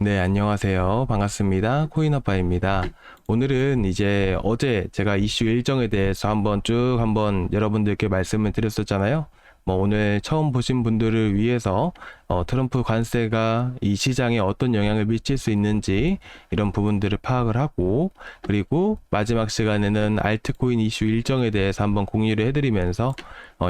네, 안녕하세요. 반갑습니다. 코인아빠입니다. 오늘은 이제 어제 제가 이슈 일정에 대해서 한번 여러분들께 말씀을 드렸었잖아요. 오늘 처음 보신 분들을 위해서 트럼프 관세가 이 시장에 어떤 영향을 미칠 수 있는지 이런 부분들을 파악을 하고, 그리고 마지막 시간에는 알트코인 이슈 일정에 대해서 한번 공유를 해드리면서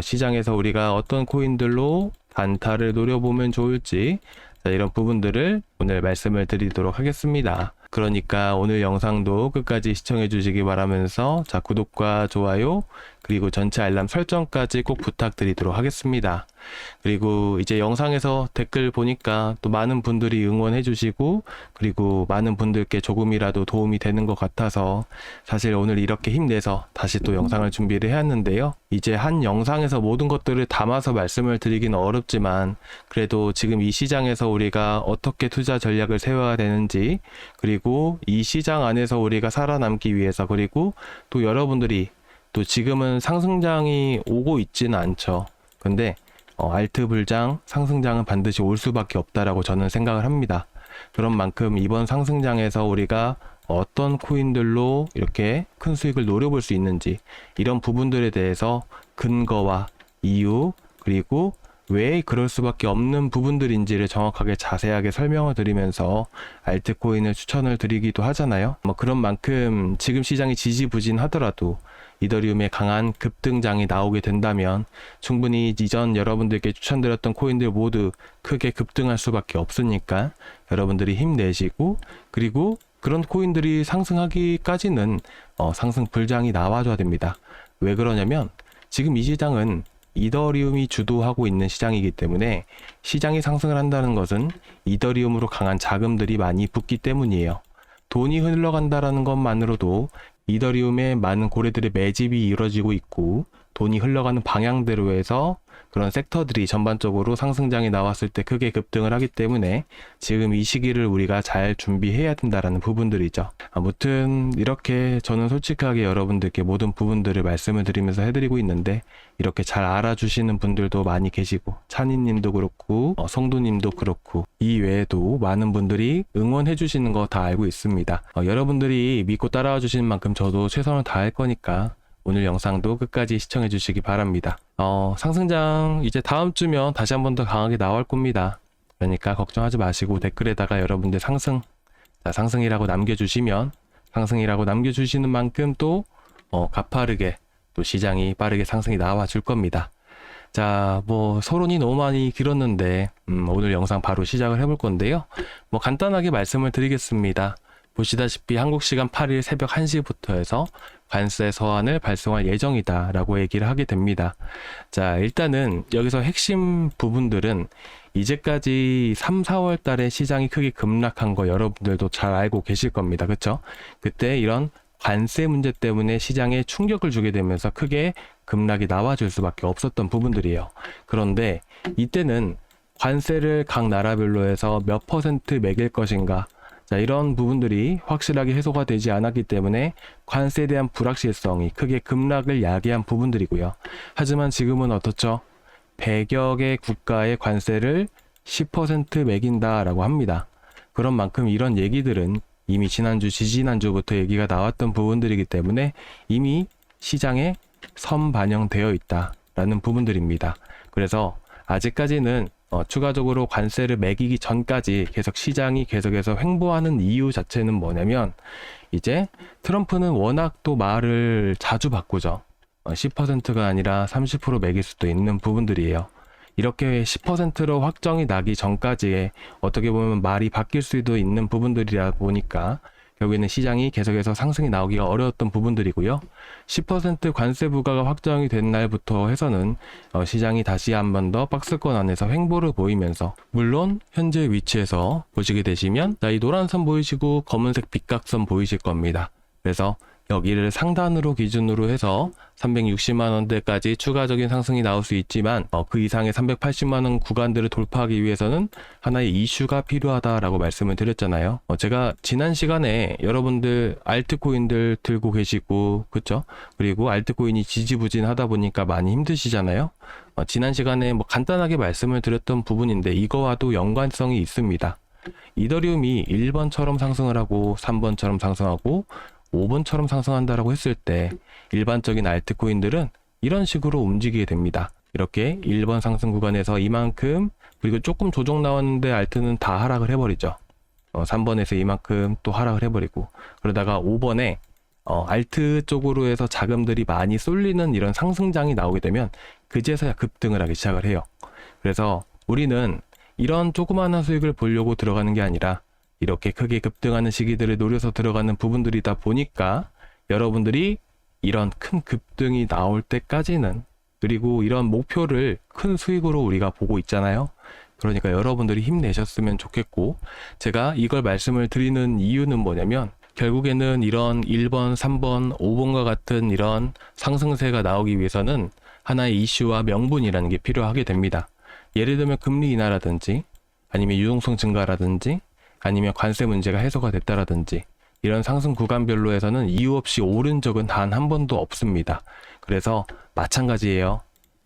시장에서 우리가 어떤 코인들로 단타를 노려보면 좋을지, 자, 이런 부분들을 오늘 말씀을 드리도록 하겠습니다. 그러니까 오늘 영상도 끝까지 시청해 주시기 바라면서, 자, 구독과 좋아요 그리고 전체 알람 설정까지 꼭 부탁드리도록 하겠습니다. 그리고 이제 영상에서 댓글 보니까 또 많은 분들이 응원해 주시고, 그리고 많은 분들께 조금이라도 도움이 되는 것 같아서 사실 오늘 이렇게 힘내서 다시 또 영상을 준비를 해왔는데요. 이제 한 영상에서 모든 것들을 담아서 말씀을 드리기는 어렵지만, 그래도 지금 이 시장에서 우리가 어떻게 투자 전략을 세워야 되는지, 그리고 이 시장 안에서 우리가 살아남기 위해서, 그리고 또 여러분들이 또 지금은 상승장이 오고 있지는 않죠. 근데 알트 불장, 상승장은 반드시 올 수밖에 없다라고 저는 생각을 합니다. 그런 만큼 이번 상승장에서 우리가 어떤 코인들로 이렇게 큰 수익을 노려볼 수 있는지, 이런 부분들에 대해서 근거와 이유, 그리고 왜 그럴 수밖에 없는 부분들인지를 정확하게 자세하게 설명을 드리면서 알트코인을 추천을 드리기도 하잖아요. 그런 만큼 지금 시장이 지지부진하더라도 이더리움의 강한 급등장이 나오게 된다면 충분히 이전 여러분들께 추천드렸던 코인들 모두 크게 급등할 수밖에 없으니까 여러분들이 힘내시고, 그리고 그런 코인들이 상승하기까지는 상승 불장이 나와줘야 됩니다. 왜 그러냐면 지금 이 시장은 이더리움이 주도하고 있는 시장이기 때문에, 시장이 상승을 한다는 것은 이더리움으로 강한 자금들이 많이 붙기 때문이에요. 돈이 흘러간다라는 것만으로도 이더리움에 많은 고래들의 매집이 이루어지고 있고, 돈이 흘러가는 방향대로 해서 그런 섹터들이 전반적으로 상승장이 나왔을 때 크게 급등을 하기 때문에 지금 이 시기를 우리가 잘 준비해야 된다라는 부분들이죠. 아무튼 이렇게 저는 솔직하게 여러분들께 모든 부분들을 말씀을 드리면서 해드리고 있는데, 이렇게 잘 알아주시는 분들도 많이 계시고, 찬이님도 그렇고 성도님도 그렇고 이 외에도 많은 분들이 응원해 주시는 거 다 알고 있습니다. 여러분들이 믿고 따라와 주시는 만큼 저도 최선을 다할 거니까 오늘 영상도 끝까지 시청해 주시기 바랍니다. 상승장 이제 다음 주면 다시 한 번 더 강하게 나올 겁니다. 그러니까 걱정하지 마시고 댓글에다가 여러분들 상승이라고 남겨주시면, 상승이라고 남겨주시는 만큼 또 가파르게 또 시장이 빠르게 상승이 나와 줄 겁니다. 자, 서론이 너무 많이 길었는데 오늘 영상 바로 시작을 해볼 건데요. 간단하게 말씀을 드리겠습니다. 보시다시피 한국 시간 8일 새벽 1시부터 해서 관세 서한을 발송할 예정이다 라고 얘기를 하게 됩니다. 자, 일단은 여기서 핵심 부분들은 이제까지 3, 4월 달에 시장이 크게 급락한 거 여러분들도 잘 알고 계실 겁니다. 그쵸? 그때 이런 관세 문제 때문에 시장에 충격을 주게 되면서 크게 급락이 나와줄 수밖에 없었던 부분들이에요. 그런데 이때는 관세를 각 나라별로 해서 몇 퍼센트 매길 것인가, 자, 이런 부분들이 확실하게 해소가 되지 않았기 때문에 관세에 대한 불확실성이 크게 급락을 야기한 부분들이고요. 하지만 지금은 어떻죠? 100여 개 국가의 관세를 10% 매긴다라고 합니다. 그런 만큼 이런 얘기들은 이미 지난주, 지지난주부터 얘기가 나왔던 부분들이기 때문에 이미 시장에 선반영되어 있다라는 부분들입니다. 그래서 아직까지는 추가적으로 관세를 매기기 전까지 계속 시장이 계속해서 횡보하는 이유 자체는 뭐냐면, 이제 트럼프는 워낙 또 말을 자주 바꾸죠. 10%가 아니라 30% 매길 수도 있는 부분들이에요. 이렇게 10%로 확정이 나기 전까지의 어떻게 보면 말이 바뀔 수도 있는 부분들이라 보니까 결국에는 시장이 계속해서 상승이 나오기가 어려웠던 부분들이고요. 10% 관세 부과가 확정이 된 날부터 해서는 시장이 다시 한 번 더 박스권 안에서 횡보를 보이면서, 물론 현재 위치에서 보시게 되시면, 자, 이 노란 선 보이시고 검은색 빗각선 보이실 겁니다. 그래서 여기를 상단으로 기준으로 해서 360만 원대까지 추가적인 상승이 나올 수 있지만, 그 이상의 380만 원 구간들을 돌파하기 위해서는 하나의 이슈가 필요하다라고 말씀을 드렸잖아요. 제가 지난 시간에 여러분들 알트코인들 들고 계시고, 그쵸? 그리고 알트코인이 지지부진하다 보니까 많이 힘드시잖아요. 지난 시간에 간단하게 말씀을 드렸던 부분인데 이거와도 연관성이 있습니다. 이더리움이 1번처럼 상승을 하고 3번처럼 상승하고 5번처럼 상승한다라고 했을 때 일반적인 알트코인들은 이런 식으로 움직이게 됩니다. 이렇게 1번 상승 구간에서 이만큼, 그리고 조금 조정 나왔는데 알트는 다 하락을 해버리죠. 3번에서 이만큼 또 하락을 해버리고, 그러다가 5번에 알트 쪽으로 해서 자금들이 많이 쏠리는 이런 상승장이 나오게 되면 그제서야 급등을 하기 시작을 해요. 그래서 우리는 이런 조그마한 수익을 보려고 들어가는 게 아니라 이렇게 크게 급등하는 시기들을 노려서 들어가는 부분들이다 보니까 여러분들이 이런 큰 급등이 나올 때까지는, 그리고 이런 목표를 큰 수익으로 우리가 보고 있잖아요. 그러니까 여러분들이 힘내셨으면 좋겠고, 제가 이걸 말씀을 드리는 이유는 뭐냐면 결국에는 이런 1번, 3번, 5번과 같은 이런 상승세가 나오기 위해서는 하나의 이슈와 명분이라는 게 필요하게 됩니다. 예를 들면 금리 인하라든지, 아니면 유동성 증가라든지, 아니면 관세 문제가 해소가 됐다라든지, 이런 상승 구간별로 해서는 이유 없이 오른 적은 단 한 번도 없습니다. 그래서 마찬가지예요.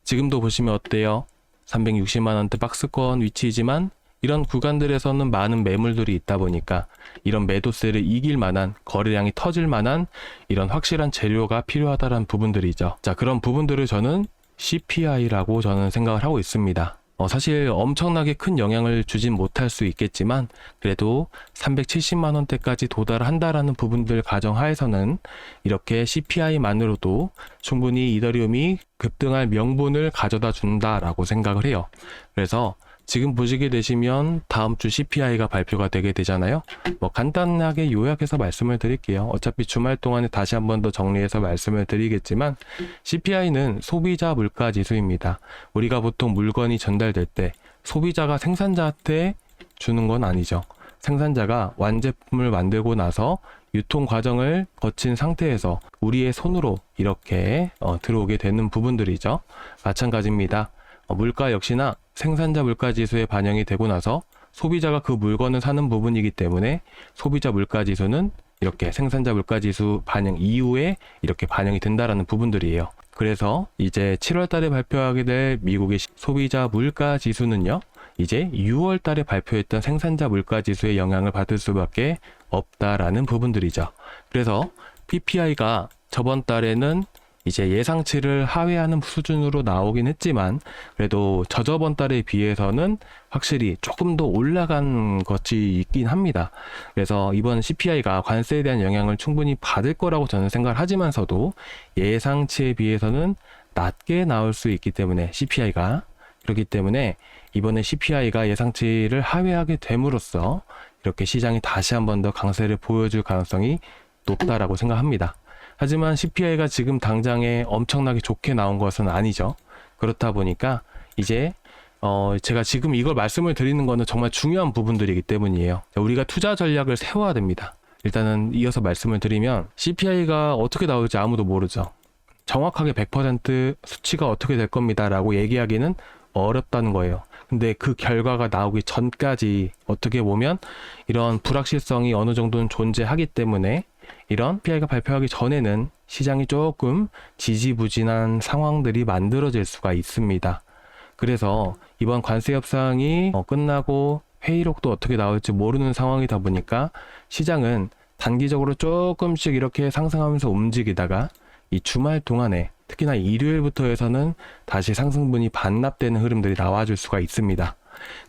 지금도 보시면 어때요? 360만원대 박스권 위치이지만 이런 구간들에서는 많은 매물들이 있다 보니까 이런 매도세를 이길 만한, 거래량이 터질 만한 이런 확실한 재료가 필요하다는 부분들이죠. 자, 그런 부분들을 저는 CPI라고 저는 생각을 하고 있습니다. 사실 엄청나게 큰 영향을 주진 못할 수 있겠지만 그래도 370만원대까지 도달한다라는 부분들 가정하에서는 이렇게 CPI만으로도 충분히 이더리움이 급등할 명분을 가져다 준다라고 생각을 해요. 그래서 지금 보시게 되시면 다음 주 CPI가 발표가 되게 되잖아요. 간단하게 요약해서 말씀을 드릴게요. 어차피 주말 동안에 다시 한 번 더 정리해서 말씀을 드리겠지만, CPI는 소비자 물가 지수입니다. 우리가 보통 물건이 전달될 때 소비자가 생산자한테 주는 건 아니죠. 생산자가 완제품을 만들고 나서 유통 과정을 거친 상태에서 우리의 손으로 이렇게 들어오게 되는 부분들이죠. 마찬가지입니다. 물가 역시나 생산자 물가 지수에 반영이 되고 나서 소비자가 그 물건을 사는 부분이기 때문에 소비자 물가 지수는 이렇게 생산자 물가 지수 반영 이후에 이렇게 반영이 된다라는 부분들이에요. 그래서 이제 7월 달에 발표하게 될 미국의 소비자 물가 지수는요, 이제 6월 달에 발표했던 생산자 물가 지수의 영향을 받을 수밖에 없다라는 부분들이죠. 그래서 PPI가 저번 달에는 이제 예상치를 하회하는 수준으로 나오긴 했지만 그래도 저저번 달에 비해서는 확실히 조금 더 올라간 것이 있긴 합니다. 그래서 이번 CPI가 관세에 대한 영향을 충분히 받을 거라고 저는 생각을 하지만서도 예상치에 비해서는 낮게 나올 수 있기 때문에 CPI가, 그렇기 때문에 이번에 CPI가 예상치를 하회하게 됨으로써 이렇게 시장이 다시 한 번 더 강세를 보여줄 가능성이 높다라고 생각합니다. 하지만 CPI가 지금 당장에 엄청나게 좋게 나온 것은 아니죠. 그렇다 보니까 이제 제가 지금 이걸 말씀을 드리는 거는 정말 중요한 부분들이기 때문이에요. 우리가 투자 전략을 세워야 됩니다. 일단은 이어서 말씀을 드리면 CPI가 어떻게 나올지 아무도 모르죠. 정확하게 100% 수치가 어떻게 될 겁니다 라고 얘기하기는 어렵다는 거예요. 근데 그 결과가 나오기 전까지 어떻게 보면 이런 불확실성이 어느 정도는 존재하기 때문에 이런 CPI가 발표하기 전에는 시장이 조금 지지부진한 상황들이 만들어질 수가 있습니다. 그래서 이번 관세 협상이 끝나고 회의록도 어떻게 나올지 모르는 상황이다 보니까 시장은 단기적으로 조금씩 이렇게 상승하면서 움직이다가 이 주말 동안에 특히나 일요일부터 해서는 다시 상승분이 반납되는 흐름들이 나와줄 수가 있습니다.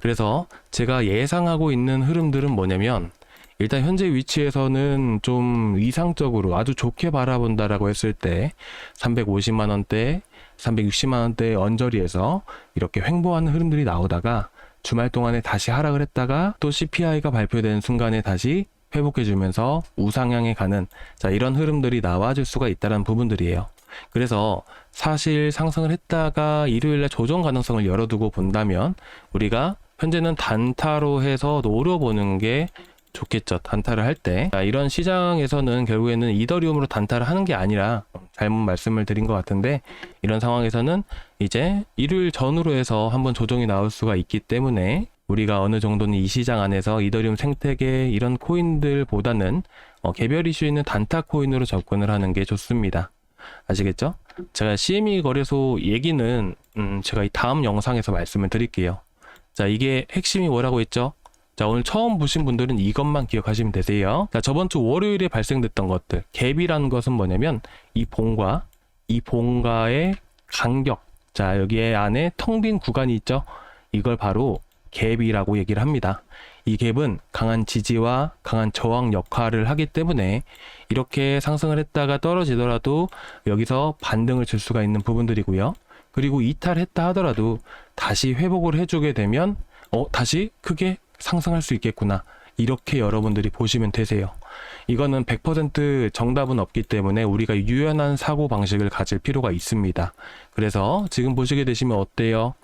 그래서 제가 예상하고 있는 흐름들은 뭐냐면, 일단 현재 위치에서는 좀 이상적으로 아주 좋게 바라본다라고 했을 때 350만원대, 360만원대 언저리에서 이렇게 횡보하는 흐름들이 나오다가 주말 동안에 다시 하락을 했다가 또 CPI가 발표되는 순간에 다시 회복해주면서 우상향에 가는 이런 흐름들이 나와줄 수가 있다는 부분들이에요. 그래서 사실 상승을 했다가 일요일날 조정 가능성을 열어두고 본다면 우리가 현재는 단타로 해서 노려보는 게 좋겠죠. 단타를 할 때. 이런 시장에서는 결국에는 이더리움으로 단타를 하는 게 아니라, 잘못 말씀을 드린 것 같은데, 이런 상황에서는 이제 일요일 전후로 해서 한번 조정이 나올 수가 있기 때문에 우리가 어느 정도는 이 시장 안에서 이더리움 생태계 이런 코인들보다는 개별 이슈 있는 단타 코인으로 접근을 하는 게 좋습니다. 아시겠죠? 제가 CME 거래소 얘기는 제가 이 다음 영상에서 말씀을 드릴게요. 자, 이게 핵심이 뭐라고 했죠? 자, 오늘 처음 보신 분들은 이것만 기억하시면 되세요. 자, 저번 주 월요일에 발생됐던 것들. 갭이라는 것은 뭐냐면 이 봉과의 간격. 자, 여기에 안에 텅 빈 구간이 있죠. 이걸 바로 갭이라고 얘기를 합니다. 이 갭은 강한 지지와 강한 저항 역할을 하기 때문에 이렇게 상승을 했다가 떨어지더라도 여기서 반등을 줄 수가 있는 부분들이고요. 그리고 이탈했다 하더라도 다시 회복을 해주게 되면 다시 크게 상승할 수 있겠구나. 이렇게 여러분들이 보시면 되세요. 이거는 100% 정답은 없기 때문에 우리가 유연한 사고 방식을 가질 필요가 있습니다. 그래서 지금 보시게 되시면 어때요?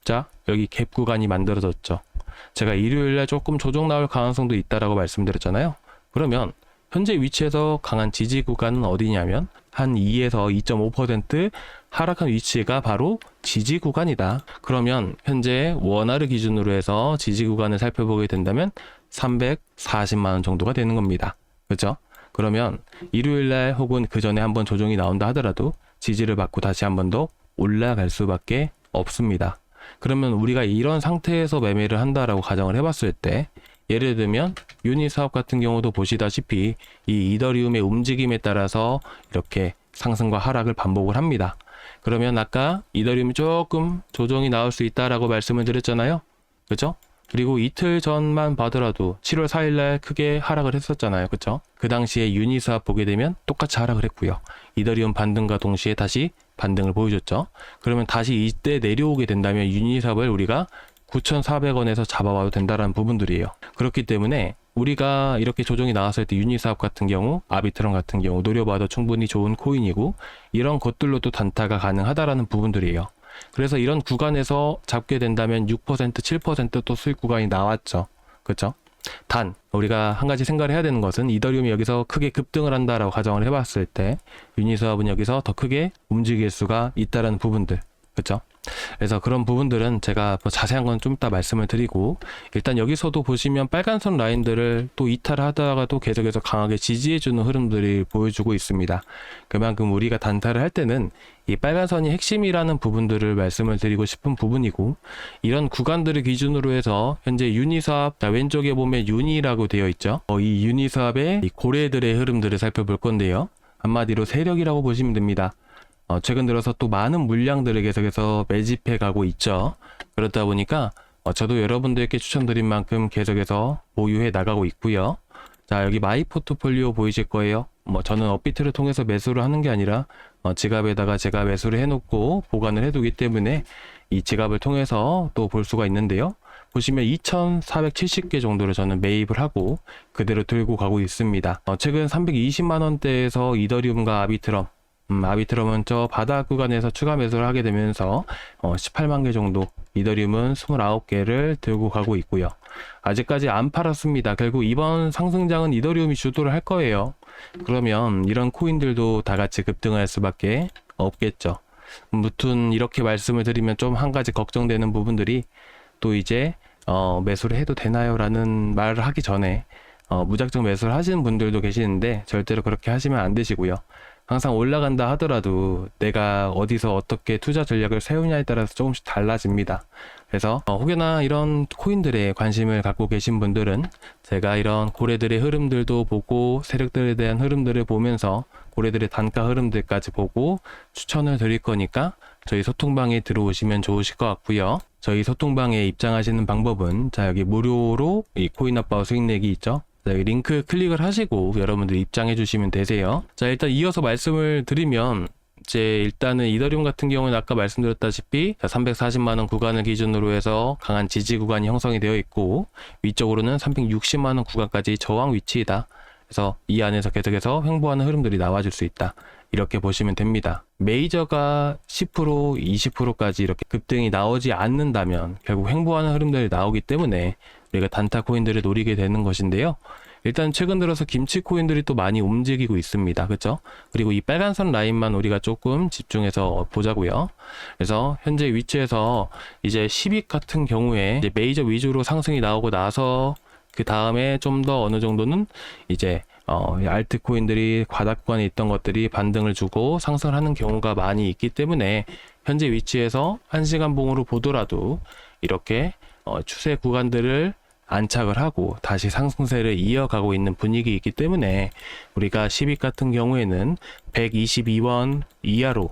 자, 여기 갭 구간이 만들어졌죠. 제가 일요일날 조금 조정 나올 가능성도 있다라고 말씀드렸잖아요. 그러면 현재 위치에서 강한 지지 구간은 어디냐면 한 2에서 2.5% 하락한 위치가 바로 지지 구간이다. 그러면 현재 원화를 기준으로 해서 지지 구간을 살펴보게 된다면 340만 원 정도가 되는 겁니다. 그렇죠? 그러면 일요일날 혹은 그 전에 한번 조정이 나온다 하더라도 지지를 받고 다시 한 번 더 올라갈 수밖에 없습니다. 그러면 우리가 이런 상태에서 매매를 한다라고 가정을 해봤을 때 예를 들면 유니스왑 같은 경우도 보시다시피 이 이더리움의 움직임에 따라서 이렇게 상승과 하락을 반복을 합니다. 그러면 아까 이더리움이 조금 조정이 나올 수 있다라고 말씀을 드렸잖아요. 그렇죠? 그리고 이틀 전만 봐더라도 7월 4일날 크게 하락을 했었잖아요. 그렇죠? 그 당시에 유니스왑 보게 되면 똑같이 하락을 했고요. 이더리움 반등과 동시에 다시 반등을 보여줬죠. 그러면 다시 이때 내려오게 된다면 유니스왑을 우리가 9,400원에서 잡아와도 된다는 부분들이에요. 그렇기 때문에 우리가 이렇게 조정이 나왔을 때 유니스왑 같은 경우, 아비트럼 같은 경우 노려봐도 충분히 좋은 코인이고 이런 것들로도 단타가 가능하다라는 부분들이에요. 그래서 이런 구간에서 잡게 된다면 6%, 7%또 수익 구간이 나왔죠. 그렇죠? 단 우리가 한 가지 생각을 해야 되는 것은 이더리움이 여기서 크게 급등을 한다라고 가정을 해봤을 때 유니스왑은 여기서 더 크게 움직일 수가 있다라는 부분들. 그렇죠? 그래서 그런 부분들은 제가 뭐 자세한 건 좀 이따 말씀을 드리고 일단 여기서도 보시면 빨간선 라인들을 또 이탈하다가도 계속해서 강하게 지지해주는 흐름들이 보여주고 있습니다. 그만큼 우리가 단타를 할 때는 이 빨간선이 핵심이라는 부분들을 말씀을 드리고 싶은 부분이고 이런 구간들을 기준으로 해서 현재 유니스왑, 왼쪽에 보면 유니라고 되어 있죠. 이 유니스왑의 이 고래들의 흐름들을 살펴볼 건데요. 한마디로 세력이라고 보시면 됩니다. 최근 들어서 또 많은 물량들을 계속해서 매집해 가고 있죠. 그렇다 보니까 저도 여러분들께 추천드린 만큼 계속해서 보유해 나가고 있고요. 자, 여기 마이 포트폴리오 보이실 거예요. 저는 업비트를 통해서 매수를 하는 게 아니라 지갑에다가 제가 매수를 해놓고 보관을 해두기 때문에 이 지갑을 통해서 또 볼 수가 있는데요. 보시면 2,470개 정도를 저는 매입을 하고 그대로 들고 가고 있습니다. 최근 320만 원대에서 이더리움과 아비트럼은 저 바닥 구간에서 추가 매수를 하게 되면서 18만 개 정도, 이더리움은 29개를 들고 가고 있고요. 아직까지 안 팔았습니다. 결국 이번 상승장은 이더리움이 주도를 할 거예요. 그러면 이런 코인들도 다 같이 급등할 수밖에 없겠죠. 무튼 이렇게 말씀을 드리면 좀 한 가지 걱정되는 부분들이 또 이제 매수를 해도 되나요? 라는 말을 하기 전에 무작정 매수를 하시는 분들도 계시는데 절대로 그렇게 하시면 안 되시고요. 항상 올라간다 하더라도 내가 어디서 어떻게 투자 전략을 세우냐에 따라서 조금씩 달라집니다. 그래서 혹여나 이런 코인들에 관심을 갖고 계신 분들은 제가 이런 고래들의 흐름들도 보고 세력들에 대한 흐름들을 보면서 고래들의 단가 흐름들까지 보고 추천을 드릴 거니까 저희 소통방에 들어오시면 좋으실 것 같고요. 저희 소통방에 입장하시는 방법은 자, 여기 무료로 이 코인아빠 수익 내기 있죠. 자, 여기 링크 클릭을 하시고 여러분들 입장해 주시면 되세요. 자, 일단 이어서 말씀을 드리면 이제 일단은 이더리움 같은 경우는 아까 말씀드렸다시피 340만원 구간을 기준으로 해서 강한 지지 구간이 형성이 되어 있고 위쪽으로는 360만원 구간까지 저항 위치이다. 그래서 이 안에서 계속해서 횡보하는 흐름들이 나와줄 수 있다. 이렇게 보시면 됩니다. 메이저가 10%, 20%까지 이렇게 급등이 나오지 않는다면 결국 횡보하는 흐름들이 나오기 때문에 우리가 단타 코인들을 노리게 되는 것인데요. 일단 최근 들어서 김치 코인들이 또 많이 움직이고 있습니다. 그렇죠? 그리고 이 빨간선 라인만 우리가 조금 집중해서 보자고요. 그래서 현재 위치에서 이제 10익 같은 경우에 이제 메이저 위주로 상승이 나오고 나서 그 다음에 좀 더 어느 정도는 이제 알트코인들이 바닥 구간에 있던 것들이 반등을 주고 상승을 하는 경우가 많이 있기 때문에 현재 위치에서 1시간 봉으로 보더라도 이렇게 추세 구간들을 안착을 하고 다시 상승세를 이어가고 있는 분위기이기 때문에 우리가 10일 같은 경우에는 122원 이하로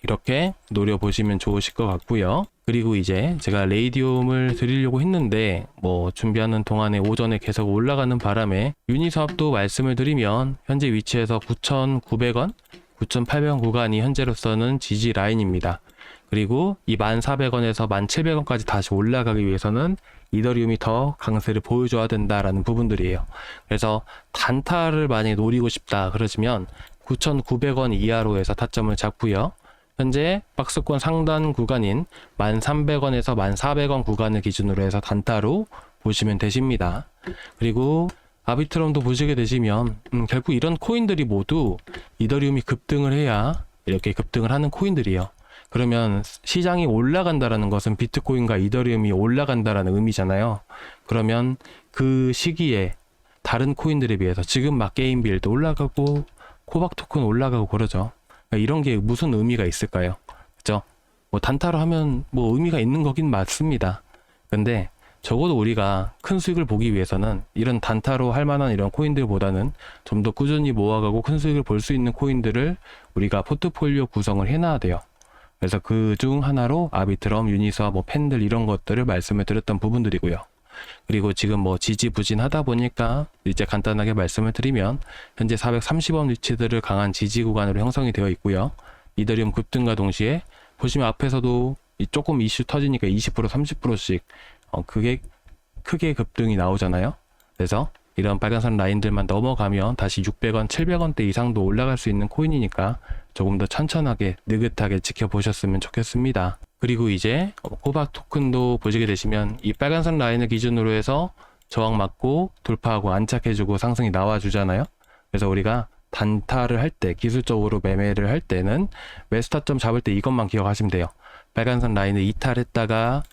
이렇게 노려보시면 좋으실 것 같고요. 그리고 이제 제가 레이디움을 드리려고 했는데 뭐 준비하는 동안에 오전에 계속 올라가는 바람에 유니스왑도 말씀을 드리면 현재 위치에서 9,900원, 9,800원 구간이 현재로서는 지지 라인입니다. 그리고 이 1,400원에서 1,700원까지 다시 올라가기 위해서는 이더리움이 더 강세를 보여줘야 된다라는 부분들이에요. 그래서 단타를 많이 노리고 싶다 그러시면 9,900원 이하로 해서 타점을 잡고요. 현재 박스권 상단 구간인 1,300원에서 1,400원 구간을 기준으로 해서 단타로 보시면 되십니다. 그리고 아비트럼도 보시게 되시면 결국 이런 코인들이 모두 이더리움이 급등을 해야 이렇게 급등을 하는 코인들이에요. 그러면 시장이 올라간다라는 것은 비트코인과 이더리움이 올라간다라는 의미잖아요. 그러면 그 시기에 다른 코인들에 비해서 지금 막 게임빌도 올라가고 코박 토큰 올라가고 그러죠. 이런 게 무슨 의미가 있을까요? 그죠? 뭐 단타로 하면 뭐 의미가 있는 거긴 맞습니다. 근데 적어도 우리가 큰 수익을 보기 위해서는 이런 단타로 할 만한 이런 코인들보다는 좀 더 꾸준히 모아가고 큰 수익을 볼 수 있는 코인들을 우리가 포트폴리오 구성을 해놔야 돼요. 그래서 그 중 하나로 아비트럼, 유니스왑, 뭐 팬들 이런 것들을 말씀을 드렸던 부분들이고요. 그리고 지금 뭐 지지부진하다 보니까 이제 간단하게 말씀을 드리면 현재 430원 위치들을 강한 지지 구간으로 형성이 되어 있고요. 이더리움 급등과 동시에 보시면 앞에서도 조금 이슈 터지니까 20% 30%씩 크게 급등이 나오잖아요. 그래서 이런 빨간선 라인들만 넘어가면 다시 600원, 700원대 이상도 올라갈 수 있는 코인이니까 조금 더 천천하게 느긋하게 지켜보셨으면 좋겠습니다. 그리고 이제 코박 토큰도 보시게 되시면 이 빨간선 라인을 기준으로 해서 저항 맞고 돌파하고 안착해주고 상승이 나와주잖아요. 그래서 우리가 단타를 할 때, 기술적으로 매매를 할 때는 매수타점 잡을 때 이것만 기억하시면 돼요. 빨간선 라인을 이탈했다가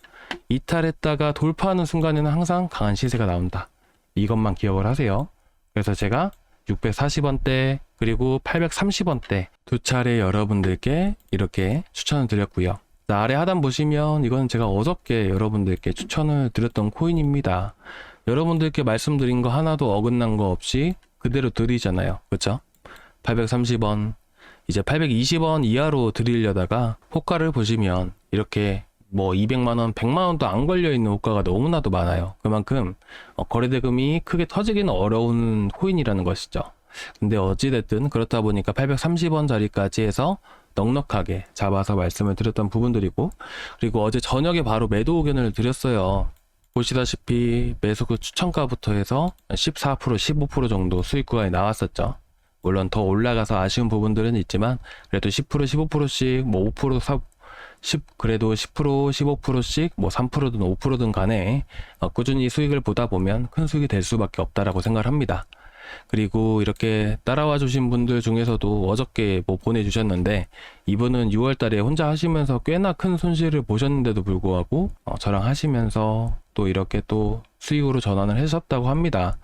돌파하는 순간에는 항상 강한 시세가 나온다. 이것만 기억을 하세요. 그래서 제가 640원대 그리고 830원대 두 차례 여러분들께 이렇게 추천을 드렸고요. 아래 하단 보시면 이건 제가 어저께 여러분들께 추천을 드렸던 코인입니다. 여러분들께 말씀드린 거 하나도 어긋난 거 없이 그대로 드리잖아요. 그렇죠? 830원 이제 820원 이하로 드리려다가 호가를 보시면 이렇게 뭐 200만원, 100만원도 안 걸려있는 호가가 너무나도 많아요. 그만큼 거래대금이 크게 터지기는 어려운 코인이라는 것이죠. 근데 어찌됐든 그렇다 보니까 830원짜리까지 해서 넉넉하게 잡아서 말씀을 드렸던 부분들이고, 그리고 어제 저녁에 바로 매도 의견을 드렸어요. 보시다시피 매수 추천가부터 해서 14%, 15% 정도 수익 구간이 나왔었죠. 물론 더 올라가서 아쉬운 부분들은 있지만 그래도 10%, 15%씩 뭐 5%, 그래도 10%, 15%씩 뭐 3%든 5%든 간에 꾸준히 수익을 보다 보면 큰 수익이 될 수밖에 없다라고 생각을 합니다. 그리고 이렇게 따라와 주신 분들 중에서도 어저께 뭐 보내주셨는데 이분은 6월 달에 혼자 하시면서 꽤나 큰 손실을 보셨는데도 불구하고 저랑 하시면서 또 이렇게 또 수익으로 전환을 하셨다고 합니다.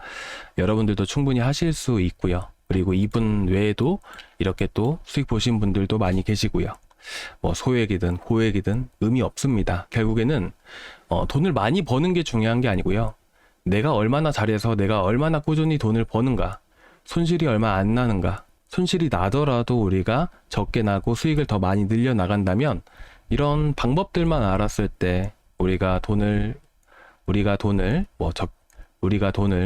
여러분들도 충분히 하실 수 있고요. 그리고 이분 외에도 이렇게 또 수익 보신 분들도 많이 계시고요. 뭐 소액이든 고액이든 의미 없습니다. 결국에는 돈을 많이 버는 게 중요한 게 아니고요. 내가 얼마나 잘해서 내가 얼마나 꾸준히 돈을 버는가, 손실이 얼마 안 나는가, 손실이 나더라도 우리가 적게 나고 수익을 더 많이 늘려 나간다면 이런 방법들만 알았을 때 우리가 돈을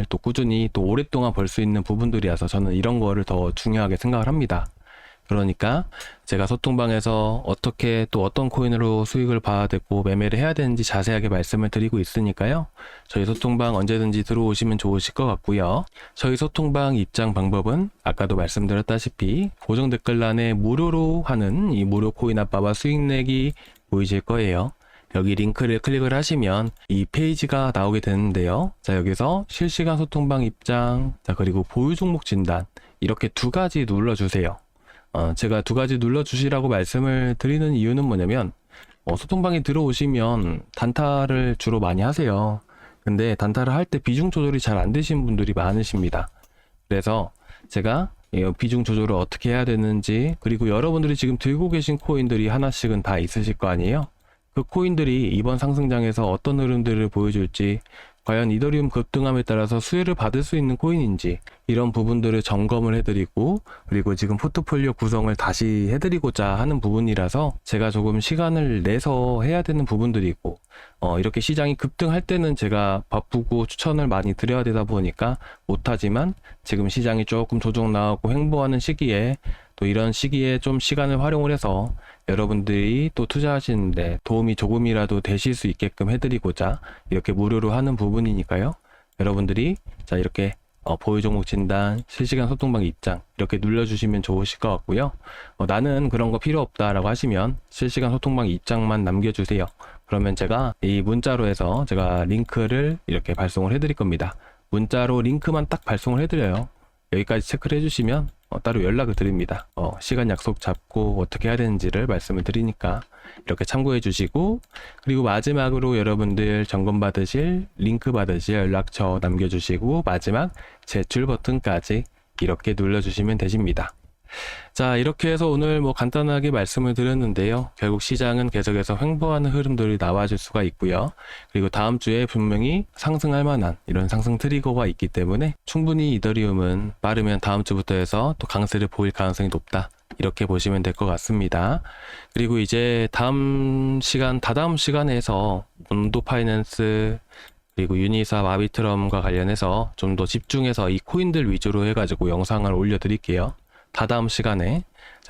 또 꾸준히 또 오랫동안 벌 수 있는 부분들이라서 저는 이런 거를 더 중요하게 생각을 합니다. 그러니까 제가 소통방에서 어떻게 또 어떤 코인으로 수익을 봐야 되고 매매를 해야 되는지 자세하게 말씀을 드리고 있으니까요. 저희 소통방 언제든지 들어오시면 좋으실 것 같고요. 저희 소통방 입장 방법은 아까도 말씀드렸다시피 고정 댓글란에 무료로 하는 이 무료 코인 아빠와 수익 내기 보이실 거예요. 여기 링크를 클릭을 하시면 이 페이지가 나오게 되는데요. 자, 여기서 실시간 소통방 입장, 자, 그리고 보유 종목 진단 이렇게 두 가지 눌러주세요. 제가 두 가지 눌러주시라고 말씀을 드리는 이유는 뭐냐면 소통방에 들어오시면 단타를 주로 많이 하세요. 근데 단타를 할 때 비중 조절이 잘 안 되신 분들이 많으십니다. 그래서 제가 비중 조절을 어떻게 해야 되는지, 그리고 여러분들이 지금 들고 계신 코인들이 하나씩은 다 있으실 거 아니에요? 그 코인들이 이번 상승장에서 어떤 흐름들을 보여줄지 과연 이더리움 급등함에 따라서 수혜를 받을 수 있는 코인인지 이런 부분들을 점검을 해드리고, 그리고 지금 포트폴리오 구성을 다시 해드리고자 하는 부분이라서 제가 조금 시간을 내서 해야 되는 부분들이 있고, 이렇게 시장이 급등할 때는 제가 바쁘고 추천을 많이 드려야 되다 보니까 못하지만, 지금 시장이 조금 조정 나오고 횡보하는 시기에 또 이런 시기에 좀 시간을 활용을 해서 여러분들이 또 투자하시는데 도움이 조금이라도 되실 수 있게끔 해드리고자 이렇게 무료로 하는 부분이니까요. 여러분들이 자 이렇게 보유 종목 진단, 실시간 소통방 입장 이렇게 눌러주시면 좋으실 것 같고요. 나는 그런 거 필요 없다라고 하시면 실시간 소통방 입장만 남겨주세요. 그러면 제가 이 문자로 해서 제가 링크를 이렇게 발송을 해드릴 겁니다. 문자로 링크만 딱 발송을 해드려요. 여기까지 체크를 해주시면 따로 연락을 드립니다. 시간 약속 잡고 어떻게 해야 되는지를 말씀을 드리니까 이렇게 참고해 주시고, 그리고 마지막으로 여러분들 점검 받으실 링크 받으실 연락처 남겨주시고 마지막 제출 버튼까지 이렇게 눌러주시면 되십니다. 자, 이렇게 해서 오늘 간단하게 말씀을 드렸는데요. 결국 시장은 계속해서 횡보하는 흐름들이 나와줄 수가 있고요. 그리고 다음 주에 분명히 상승할 만한 이런 상승 트리거가 있기 때문에 충분히 이더리움은 빠르면 다음 주부터 해서 또 강세를 보일 가능성이 높다. 이렇게 보시면 될 것 같습니다. 그리고 이제 다다음 시간에서 온도 파이낸스 그리고 유니사 마비트럼과 관련해서 좀 더 집중해서 이 코인들 위주로 해가지고 영상을 올려드릴게요. 다다음 시간에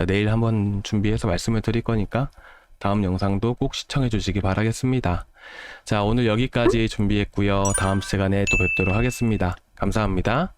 내일 한번 준비해서 말씀을 드릴 거니까 다음 영상도 꼭 시청해 주시기 바라겠습니다. 자, 오늘 여기까지 준비했고요. 다음 시간에 또 뵙도록 하겠습니다. 감사합니다.